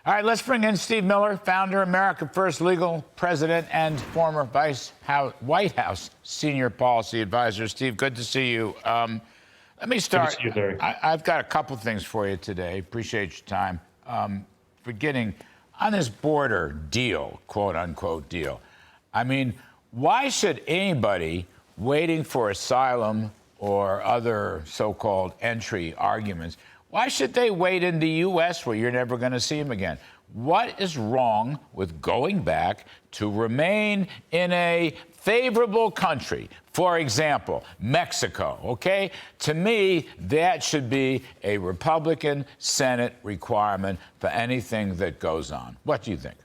All right, let's bring in Steve Miller, founder, America First legal president, and former White House senior policy advisor. Steve, good to see you. Let me start. Good to see you, Larry. I've got a couple things for you today. Appreciate your time. Beginning on this border deal, quote unquote deal. I mean, why should anybody waiting for asylum or other so-called entry arguments, why should they wait in the U.S. where you're never going to see them again? What is wrong with going back to remain in a favorable country? For example, Mexico, okay? To me, that should be a Republican Senate requirement for anything that goes on. What do you think?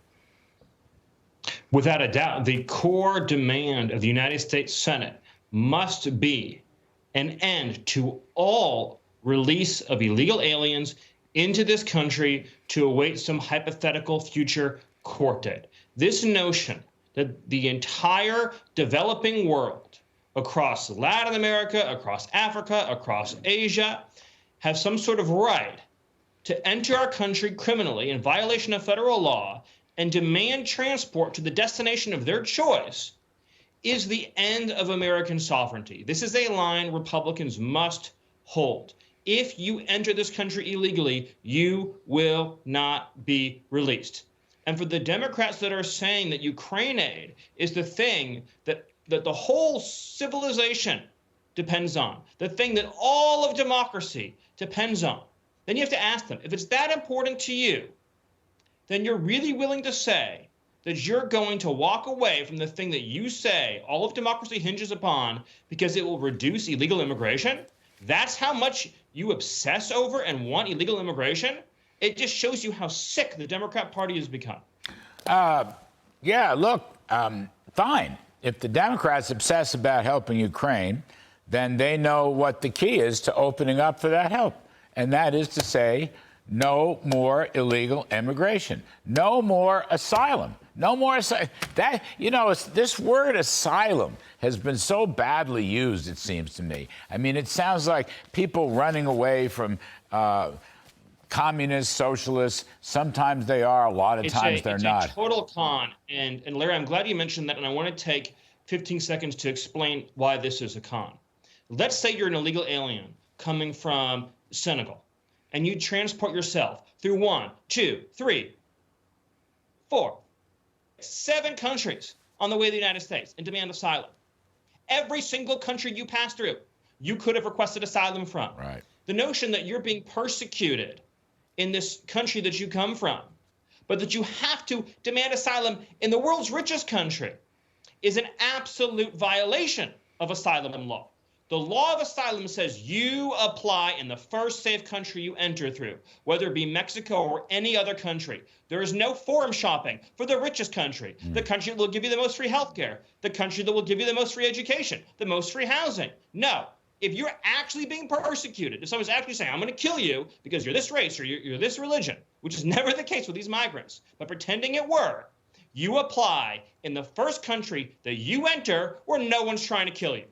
Without a doubt, the core demand of the United States Senate must be an end to all release of illegal aliens into this country to await some hypothetical future court date. This notion that the entire developing world across Latin America, across Africa, across Asia, have some sort of right to enter our country criminally in violation of federal law and demand transport to the destination of their choice is the end of American sovereignty. This is a line Republicans must hold. If you enter this country illegally, you will not be released. And for the Democrats that are saying that Ukraine aid is the thing that the whole civilization depends on, the thing that all of democracy depends on, then you have to ask them, if it's that important to you, then you're really willing to say that you're going to walk away from the thing that you say all of democracy hinges upon because it will reduce illegal immigration? That's how much you obsess over and want illegal immigration? It just shows you how sick the Democrat Party has become. Yeah, look, fine. If the Democrats obsess about helping Ukraine, then they know what the key is to opening up for that help. And that is to say, no more illegal immigration. No more asylum. No more asylum. That, you know, this word asylum has been so badly used, it seems to me. I mean, it sounds like people running away from communists, socialists. Sometimes they are, a lot of times they're not. It's a total con. And Larry, I'm glad you mentioned that, and I want to take 15 seconds to explain why this is a con. Let's say you're an illegal alien coming from Senegal, and you transport yourself through 1, 2, 3, 4, 7 countries on the way to the United States and demand asylum. Every single country you pass through, you could have requested asylum from. Right. The notion that you're being persecuted in this country that you come from, but that you have to demand asylum in the world's richest country is an absolute violation of asylum law. The law of asylum says you apply in the first safe country you enter through, whether it be Mexico or any other country. There is no forum shopping for the richest country, the country that will give you the most free healthcare, the country that will give you the most free education, the most free housing. No. If you're actually being persecuted, if someone's actually saying, I'm going to kill you because you're this race or you're this religion, which is never the case with these migrants, but pretending it were, you apply in the first country that you enter where no one's trying to kill you.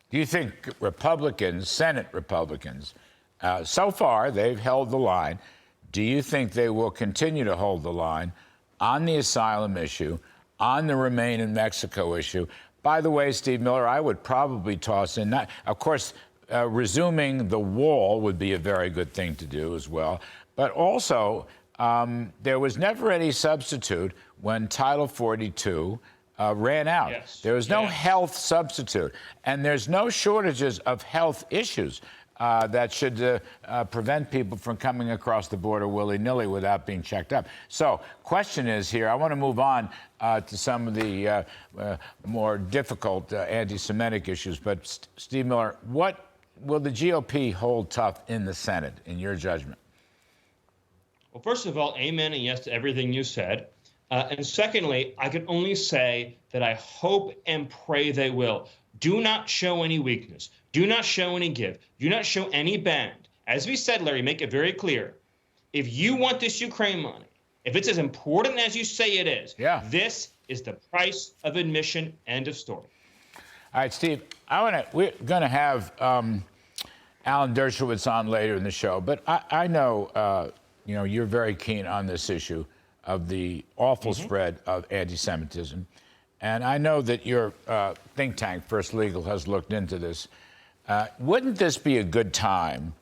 Do you think Republicans, Senate Republicans, so far they've held the line. Do you think they will continue to hold the line on the asylum issue, on the Remain in Mexico issue? By the way, Steve Miller, I would probably toss in, of course, resuming the wall would be a very good thing to do as well. But also, there was never any substitute when Title 42 ran out. Yes. There was no health substitute. And there's no shortages of health issues that should prevent people from coming across the border willy-nilly without being checked up. So, question is here, I want to move on to some of the more difficult anti-Semitic issues. But, Steve Miller, what will the GOP hold tough in the Senate, in your judgment? Well, first of all, amen and yes to everything you said. And secondly, I can only say that I hope and pray they will. Do not show any weakness. Do not show any give. Do not show any bend. As we said, Larry, make it very clear. If you want this Ukraine money, if it's as important as you say it is, this is the price of admission. End of story. All right, Steve, we're going to have Alan Dershowitz on later in the show, but I know you know, you're very keen on this issue of the awful spread of anti-Semitism. And I know that your think tank, First Legal, has looked into this. Wouldn't this be a good time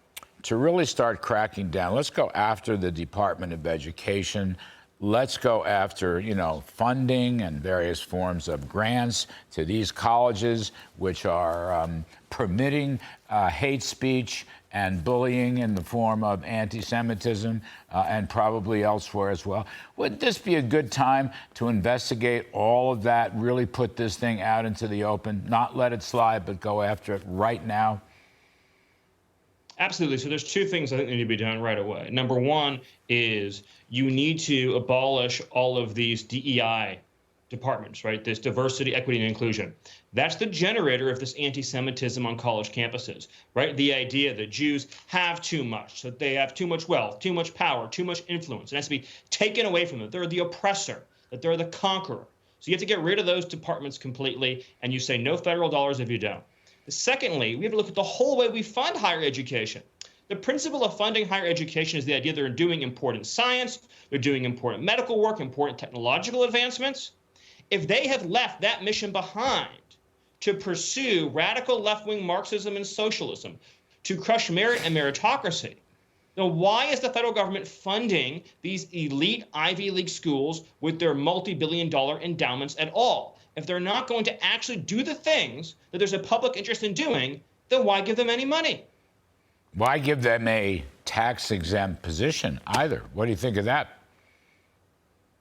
to really start cracking down? Let's go after the Department of Education. Let's go after, you know, funding and various forms of grants to these colleges, which are permitting hate speech and bullying in the form of anti-Semitism and probably elsewhere as well. Wouldn't this be a good time to investigate all of that, really put this thing out into the open, not let it slide, but go after it right now? Absolutely. So there's two things I think need to be done right away. Number one is you need to abolish all of these DEI departments, right? This diversity, equity, and inclusion. That's the generator of this anti-Semitism on college campuses, right? The idea that Jews have too much, that they have too much wealth, too much power, too much influence. It has to be taken away from them. They're the oppressor, that they're the conqueror. So you have to get rid of those departments completely, and you say no federal dollars if you don't. Secondly, we have to look at the whole way we fund higher education. The principle of funding higher education is the idea they're doing important science, they're doing important medical work, important technological advancements. If they have left that mission behind to pursue radical left-wing Marxism and socialism, to crush merit and meritocracy, then why is the federal government funding these elite Ivy League schools with their multi-billion-dollar endowments at all? If they're not going to actually do the things that there's a public interest in doing, then why give them any money? Why give them a tax-exempt position either? What do you think of that?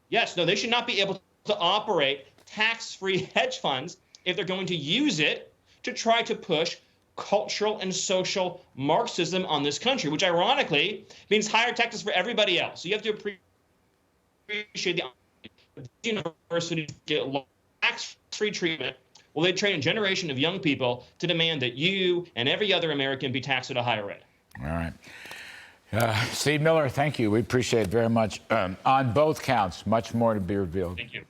Yes, no, they should not be able to operate tax-free hedge funds if they're going to use it to try to push cultural and social Marxism on this country, which ironically means higher taxes for everybody else. So you have to appreciate the universities get tax-free treatment. Well, they train a generation of young people to demand that you and every other American be taxed at a higher rate. All right. Steve Miller, thank you. We appreciate it very much. On both counts, much more to be revealed. Thank you.